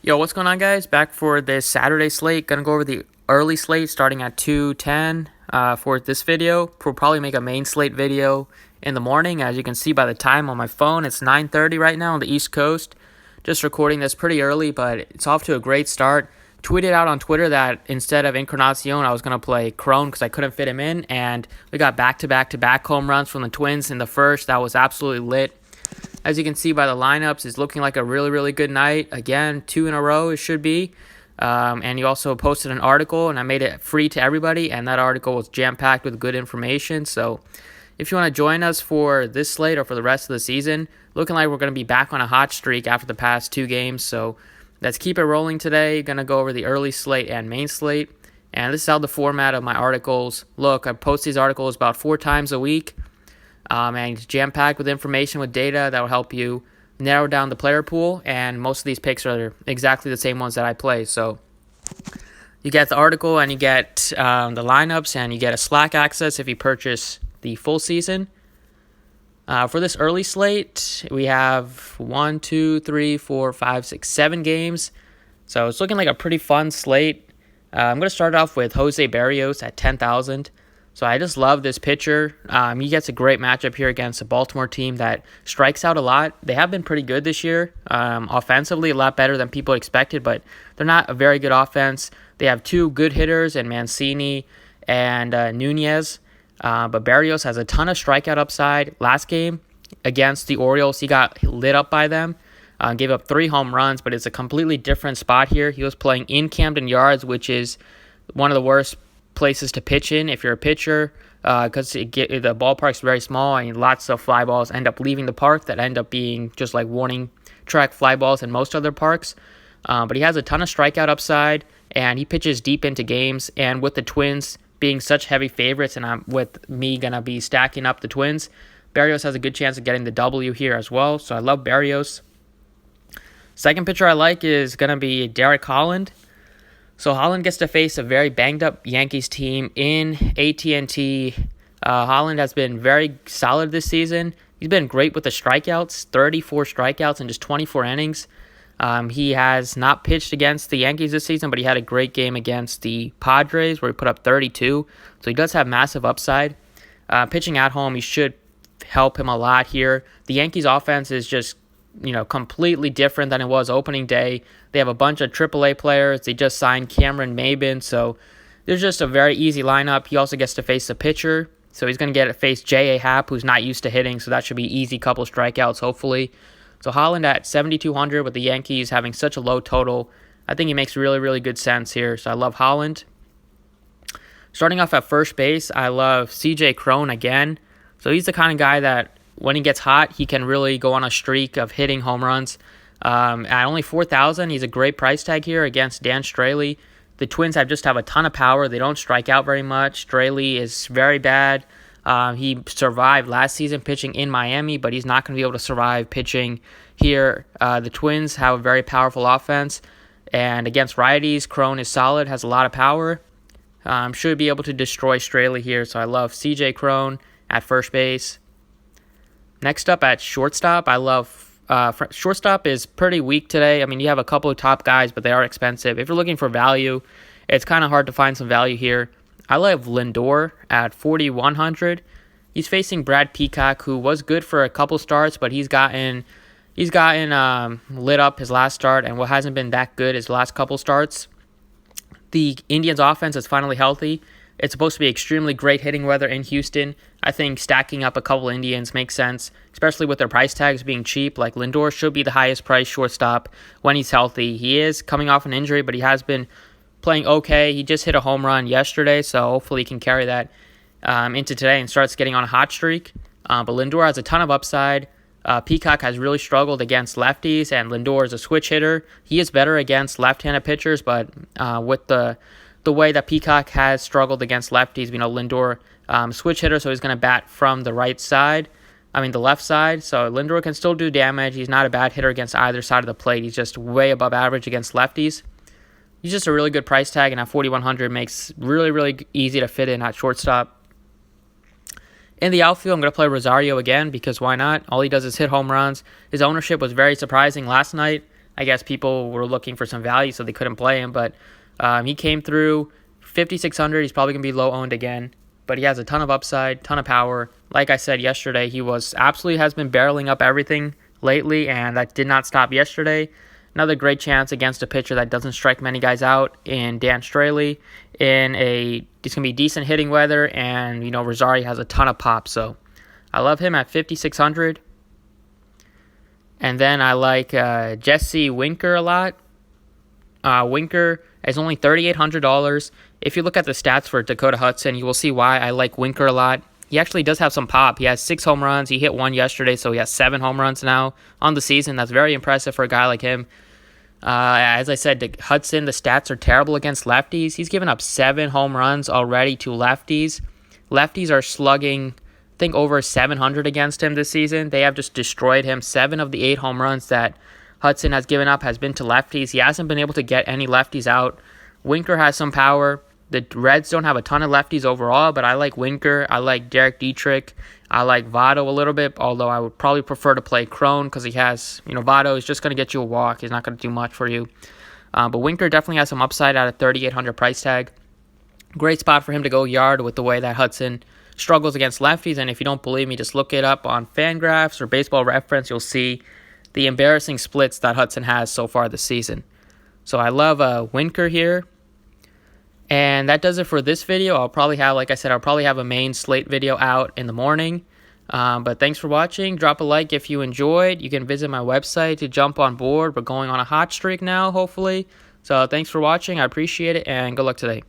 Yo, what's going on, guys? Back for this Saturday slate. Gonna go over the early slate starting at 2:10 for this video. We'll probably make a main slate video in the morning. As you can see by the time on my phone, it's 9:30 right now on the East Coast. Just recording this pretty early, but it's off to a great start. Tweeted out on Twitter that instead of Encarnacion, I was going to play Crone because I couldn't fit him in. And we got back-to-back home runs from the Twins in the first. That was absolutely lit. As you can see by the lineups, it's looking like a really, really good night. Again, 2 in a row it should be. And you also posted an article, and I made it free to everybody, and that article was jam-packed with good information. So if you want to join us for this slate or for the rest of the season, looking like we're going to be back on a hot streak after the past 2 games. So let's keep it rolling today. Going to go over the early slate and main slate. And this is how the format of my articles look. I post these articles about 4 times a week. And it's jam-packed with information, with data that will help you narrow down the player pool. And most of these picks are exactly the same ones that I play. So you get the article and you get the lineups and you get a Slack access if you purchase the full season. For this early slate, we have 1, 2, 3, 4, 5, 6, 7 games. So it's looking like a pretty fun slate. I'm going to start off with Jorge Barrios at 10,000. So I just love this pitcher. He gets a great matchup here against a Baltimore team that strikes out a lot. They have been pretty good this year. Offensively, a lot better than people expected, but they're not a very good offense. They have 2 good hitters in Mancini and Nunez. But Barrios has a ton of strikeout upside. Last game against the Orioles, he got lit up by them. Gave up 3 home runs, but it's a completely different spot here. He was playing in Camden Yards, which is one of the worst places to pitch in if you're a pitcher, because the ballpark's very small and lots of fly balls end up leaving the park that end up being just like warning track fly balls in most other parks. But he has a ton of strikeout upside, and he pitches deep into games. And with the Twins being such heavy favorites, and with me going to be stacking up the Twins, Barrios has a good chance of getting the W here as well. So I love Barrios. Second pitcher I like is going to be Derek Holland. So Holland gets to face a very banged-up Yankees team in AT&T. Holland has been very solid this season. He's been great with the strikeouts, 34 strikeouts in just 24 innings. He has not pitched against the Yankees this season, but he had a great game against the Padres where he put up 32. So he does have massive upside. Pitching at home, he should help him a lot here. The Yankees offense is just completely different than it was opening day. They have a bunch of AAA players. They just signed Cameron Maybin, so there's just a very easy lineup. He also gets to face a pitcher, so he's going to get to face J.A. Happ, who's not used to hitting, so that should be easy couple strikeouts, hopefully. So Holland at 7,200 with the Yankees having such a low total. I think he makes really, really good sense here, so I love Holland. Starting off at first base, I love C.J. Crone again. So he's the kind of guy that when he gets hot, he can really go on a streak of hitting home runs. At only 4,000, he's a great price tag here against Dan Straley. The Twins have a ton of power. They don't strike out very much. Straley is very bad. He survived last season pitching in Miami, but he's not going to be able to survive pitching here. The Twins have a very powerful offense, and against righties, Crone is solid, has a lot of power. Should be able to destroy Straley here, so I love C.J. Crone at first base. Next up at shortstop, I love shortstop is pretty weak today. I mean, you have a couple of top guys, but they are expensive. If you're looking for value, it's kind of hard to find some value here. I love Lindor at 4,100. He's facing Brad Peacock, who was good for a couple starts, but he's gotten lit up his last start, and what hasn't been that good his last couple starts. The Indians' offense is finally healthy. It's supposed to be extremely great hitting weather in Houston. I think stacking up a couple Indians makes sense, especially with their price tags being cheap. Like Lindor should be the highest priced shortstop when he's healthy. He is coming off an injury, but he has been playing okay. He just hit a home run yesterday, so hopefully he can carry that into today and starts getting on a hot streak. But Lindor has a ton of upside. Peacock has really struggled against lefties, and Lindor is a switch hitter. He is better against left-handed pitchers, but with the way that Peacock has struggled against lefties, Lindor switch hitter, so he's going to bat from the left side. So Lindor can still do damage. He's not a bad hitter against either side of the plate. He's just way above average against lefties. He's just a really good price tag, and at 4,100 makes really, really easy to fit in at shortstop. In the outfield, I'm going to play Rosario again because why not? All he does is hit home runs. His ownership was very surprising last night. I guess people were looking for some value, so they couldn't play him. But he came through 5,600. He's probably going to be low owned again. But he has a ton of upside, ton of power. Like I said yesterday, he has been barreling up everything lately, and that did not stop yesterday. Another great chance against a pitcher that doesn't strike many guys out in Dan Straley. It's going to be decent hitting weather, and, Rosario has a ton of pop. So I love him at 5,600. And then I like Jessie Winker a lot. Winker is only $3,800. If you look at the stats for Dakota Hudson, you will see why I like Winker a lot. He actually does have some pop. He has 6 home runs. He hit 1 yesterday, so he has 7 home runs now on the season. That's very impressive for a guy like him. As I said, Hudson, the stats are terrible against lefties. He's given up 7 home runs already to lefties. Lefties are slugging, I think, over 700 against him this season. They have just destroyed him. 7 of the 8 home runs that Hudson has given up has been to lefties. He hasn't been able to get any lefties out. Winker has some power. The Reds don't have a ton of lefties overall, but I like Winker. I like Derek Dietrich. I like Votto a little bit, although I would probably prefer to play Crone because he has, Votto is just going to get you a walk. He's not going to do much for you. But Winker definitely has some upside at a $3,800 price tag. Great spot for him to go yard with the way that Hudson struggles against lefties. And if you don't believe me, just look it up on Fangraphs or Baseball Reference. You'll see the embarrassing splits that Hudson has so far this season. So I love Winker here. And that does it for this video. I'll probably have a main slate video out in the morning. But thanks for watching. Drop a like if you enjoyed. You can visit my website to jump on board. We're going on a hot streak now, hopefully. So thanks for watching. I appreciate it, and good luck today.